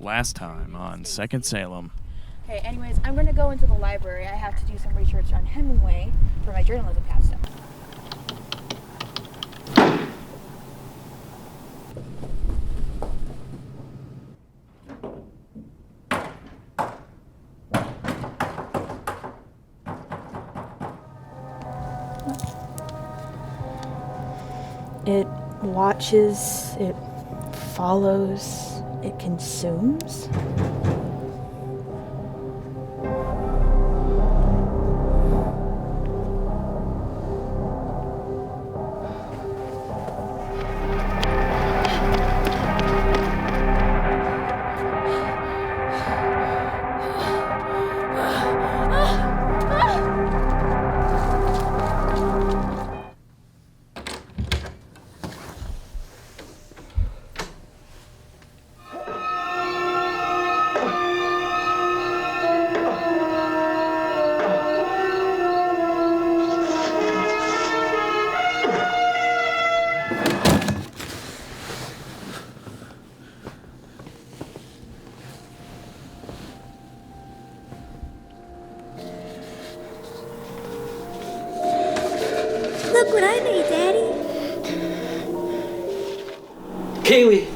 last time on Second Salem. Okay, anyways, I'm gonna go into the library. I have to do some research on Hemingway for my journalism capstone. It watches, it follows, it consumes. Look what I made, Daddy. Kaylee!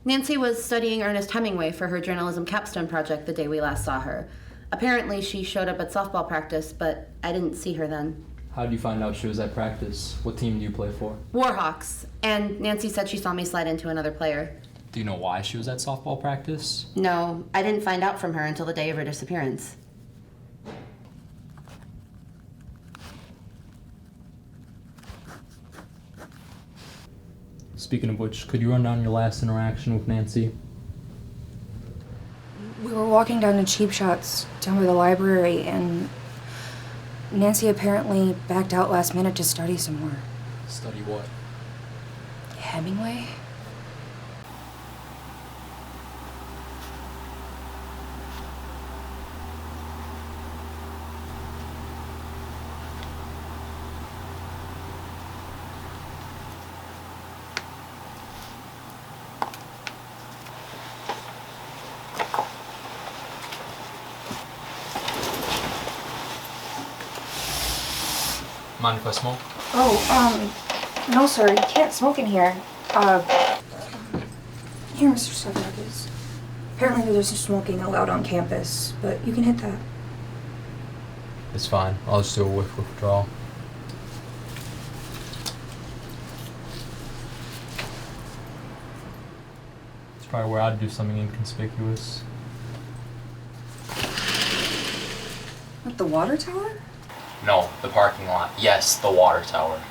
Nancy was studying Ernest Hemingway for her journalism capstone project the day we last saw her. Apparently, she showed up at softball practice, but I didn't see her then. How did you find out she was at practice? What team do you play for? Warhawks, and Nancy said she saw me slide into another player. Do you know why she was at softball practice? No, I didn't find out from her until the day of her disappearance. Speaking of which, could you run down your last interaction with Nancy? We were walking down to Cheap Shots down by the library, and Nancy apparently backed out last minute to study some more. Study what? Hemingway? Mind if I smoke? Oh, no sir, you can't smoke in here. Here, Mr. Stubbs. Apparently there's no smoking allowed on campus, but you can hit that. It's fine. I'll just do a whiff withdrawal. It's probably where I'd do something inconspicuous. What, the water tower? No, the parking lot. Yes, the water tower.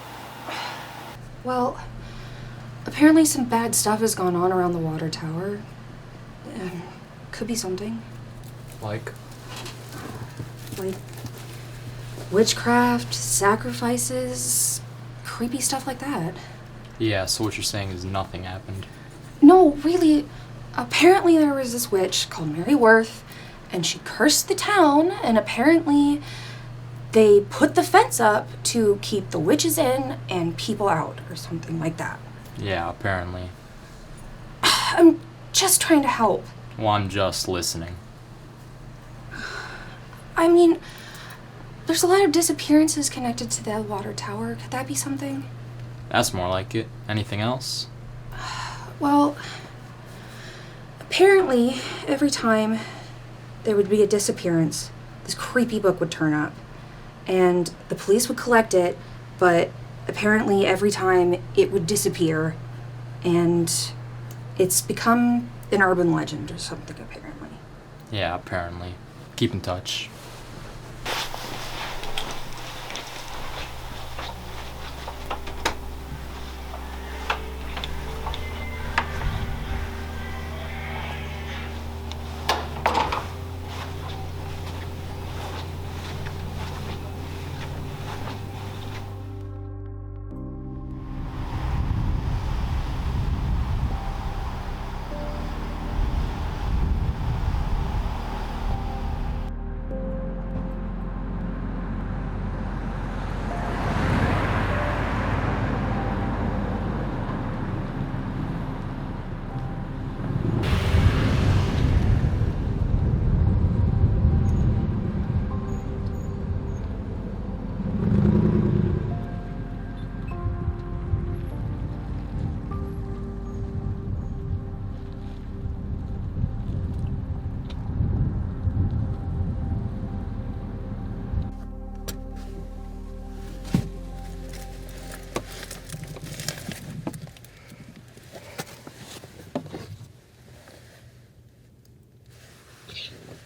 Well, apparently some bad stuff has gone on around the water tower. Could be something. Like? Like witchcraft, sacrifices, creepy stuff like that. Yeah, so what you're saying is nothing happened. No, really. Apparently there was this witch called Mary Worth, and she cursed the town, and apparently they put the fence up to keep the witches in and people out, or something like that. Yeah, apparently. I'm just trying to help. Well, I'm just listening. I mean, there's a lot of disappearances connected to the water tower. Could that be something? That's more like it. Anything else? Well, apparently, every time there would be a disappearance, this creepy book would turn up. And the police would collect it, but apparently every time it would disappear. And it's become an urban legend or something, apparently. Yeah, apparently. Keep in touch.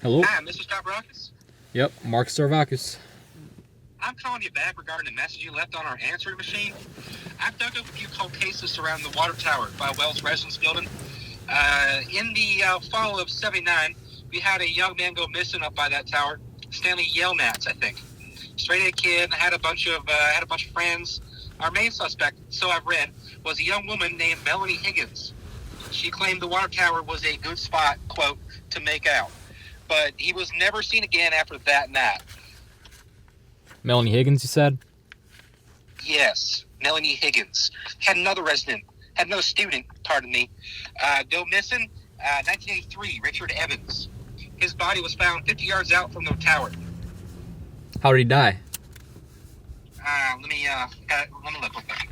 Hello? Hi, Mr. Stavrakis. Yep, Mark Starvakis. I'm calling you back regarding a message you left on our answering machine. I've dug up a few cold cases surrounding the water tower by Wells Residence Building. In the fall of '79, we had a young man go missing up by that tower. Stanley Yelnats, I think. Straight-A kid, had a bunch of friends. Our main suspect, so I've read, was a young woman named Melanie Higgins. She claimed the water tower was a good spot, quote, to make out. But he was never seen again after that night. Melanie Higgins, you said? Yes, Melanie Higgins. Had another student, pardon me, go missing, 1983, Richard Evans. His body was found 50 yards out from the tower. How did he die? Let me look real quick.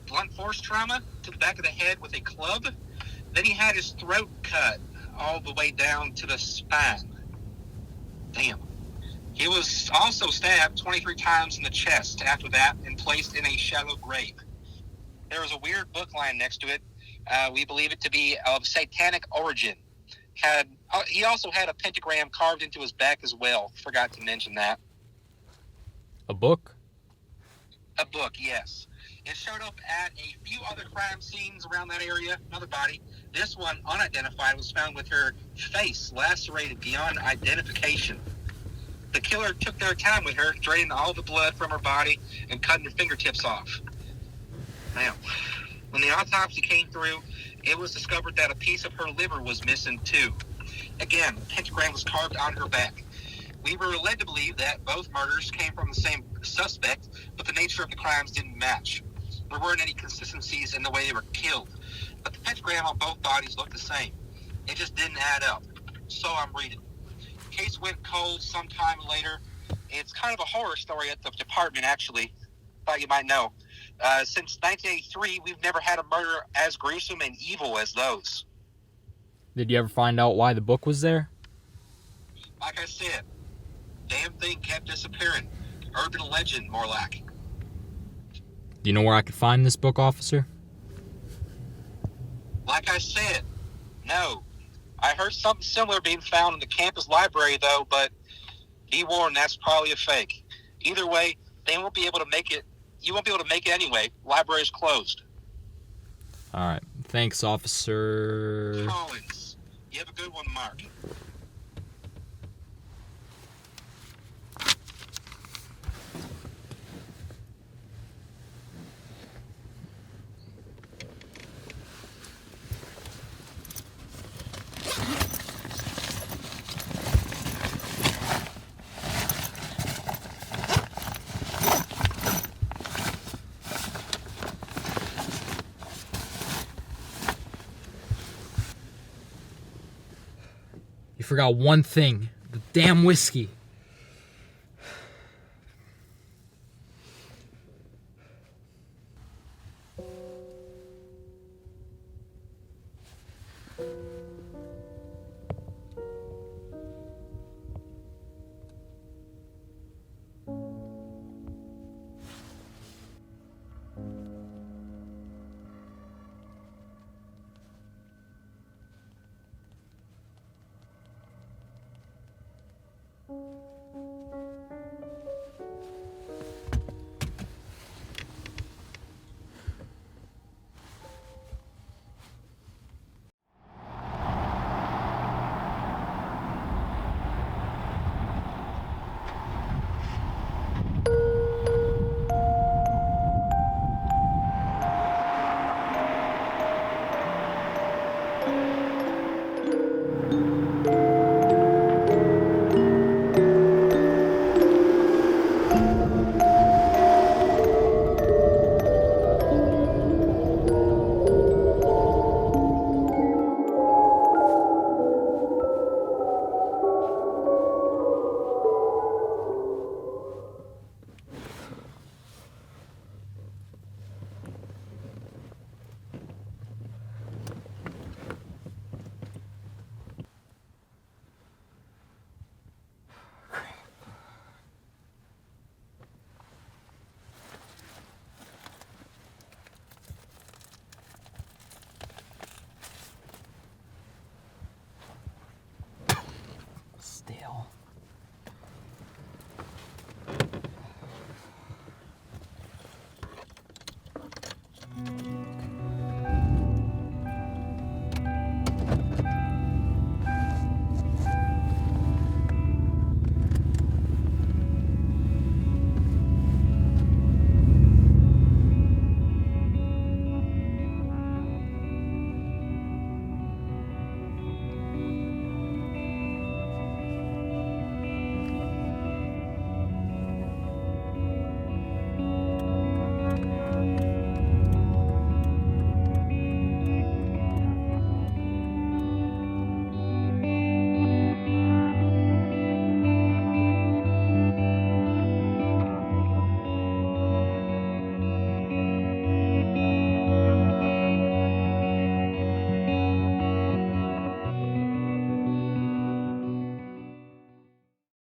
Blunt force trauma to the back of the head with a club. Then he had his throat cut all the way down to the spine. Damn. He was also stabbed 23 times in the chest after that and placed in a shallow grave. There was a weird book line next to it. We believe it to be of satanic origin. He also had a pentagram carved into his back as well. Forgot to mention that. A book? A book, yes. It showed up at a few other crime scenes around that area. Another body. This one, unidentified, was found with her face lacerated beyond identification. The killer took their time with her, draining all the blood from her body and cutting her fingertips off. Now, when the autopsy came through, it was discovered that a piece of her liver was missing too. Again, the pentagram was carved on her back. We were led to believe that both murders came from the same suspect, but the nature of the crimes didn't match. There weren't any consistencies in the way they were killed, but the pentagram on both bodies looked the same. It just didn't add up. So I'm reading. Case went cold sometime later. It's kind of a horror story at the department, actually. Thought you might know. Since 1983, we've never had a murder as gruesome and evil as those. Did you ever find out why the book was there? Like I said, damn thing kept disappearing. Urban legend, more like. Do you know where I could find this book, officer? Like I said, no. I heard something similar being found in the campus library, though, but be warned, that's probably a fake. Either way, they won't be able to make it. You won't be able to make it anyway. Library's closed. All right. Thanks, officer. Collins. You have a good one, Mark. You forgot one thing. The damn whiskey. Thank you.